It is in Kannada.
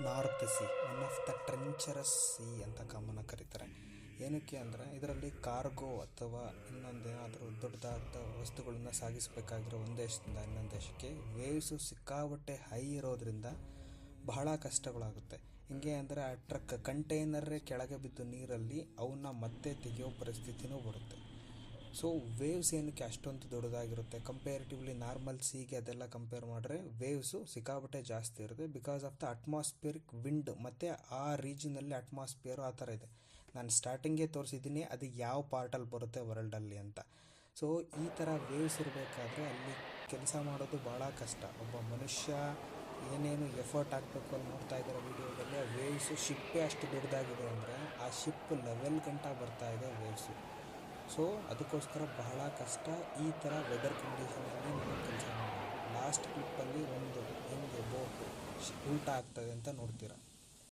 North sea one of the treacherous sea ಅಂತ ಕಾಮನ್ ಕರೀತಾರೆ. ಏನಕ್ಕೆ ಅಂದರೆ ಇದರಲ್ಲಿ ಕಾರ್ಗೋ ಅಥವಾ ಇನ್ನೊಂದೇನಾದರೂ ದೊಡ್ಡದಾದ ವಸ್ತುಗಳನ್ನು ಸಾಗಿಸಬೇಕಾಗಿರೋ ಒಂದು ದೇಶದಿಂದ ಇನ್ನೊಂದು ದೇಶಕ್ಕೆ ವೇವ್ಸು ಸಿಕ್ಕಾಬಟ್ಟೆ ಹೈ ಇರೋದ್ರಿಂದ ಬಹಳ ಕಷ್ಟಗಳಾಗುತ್ತೆ. ಹಿಂಗೆ ಅಂದರೆ ಆ ಟ್ರಕ್ ಕಂಟೈನರೇ ಕೆಳಗೆ ಬಿದ್ದು ನೀರಲ್ಲಿ ಅವನ್ನ ಮತ್ತೆ ತೆಗೆಯೋ ಪರಿಸ್ಥಿತಿನೂ ಬರುತ್ತೆ. ಸೊ ವೇವ್ಸ್ ಏನಕ್ಕೆ ಅಷ್ಟೊಂದು ದೊಡ್ಡದಾಗಿರುತ್ತೆ ಕಂಪೇರಿಟಿವ್ಲಿ ನಾರ್ಮಲ್ ಸೀಗೆ ಅದೆಲ್ಲ ಕಂಪೇರ್ ಮಾಡಿದ್ರೆ ವೇವ್ಸು ಸಿಕ್ಕಾಬಟ್ಟೆ ಜಾಸ್ತಿ ಇರುತ್ತೆ. Because of the atmospheric wind ಮತ್ತು ಆ ರೀಜನಲ್ಲಿ ಅಟ್ಮಾಸ್ಫಿಯರು ಆ ಥರ ಇದೆ. ನಾನು ಸ್ಟಾರ್ಟಿಂಗೇ ತೋರಿಸಿದ್ದೀನಿ ಅದು ಯಾವ ಪಾರ್ಟಲ್ಲಿ ಬರುತ್ತೆ ವರ್ಲ್ಡಲ್ಲಿ ಅಂತ. ಸೊ ಈ ಥರ ವೇವ್ಸ್ ಇರಬೇಕಾದ್ರೆ ಅಲ್ಲಿ ಕೆಲಸ ಮಾಡೋದು ಭಾಳ ಕಷ್ಟ. ಒಬ್ಬ ಮನುಷ್ಯ ಏನೇನು ಎಫರ್ಟ್ ಹಾಕಬೇಕು ಅಲ್ಲಿ ನೋಡ್ತಾ ಇದ್ದಾರೆ ವೀಡಿಯೋದಲ್ಲಿ. ಆ ವೇವ್ಸು ಶಿಪ್ಪೇ ಅಷ್ಟು ದೊಡ್ಡದಾಗಿದೆ ಅಂದರೆ ಆ ಶಿಪ್ ಲೆವೆಲ್ ಗಂಟ ಬರ್ತಾ ಇದೆ ವೇವ್ಸು. ಸೊ ಅದಕ್ಕೋಸ್ಕರ ಬಹಳ ಕಷ್ಟ ಈ ಥರ ವೆದರ್ ಕಂಡೀಷನಲ್ಲಿ ನಾವು ಕೆಲಸ ಮಾಡೋದು. ಲಾಸ್ಟ್ ಕ್ಲಿಪ್ಪಲ್ಲಿ ಒಂದು ಹೆಂಗೆ ಬೋಟು ಉಲ್ಟಾ ಆಗ್ತದೆ ಅಂತ ನೋಡ್ತೀರಾ.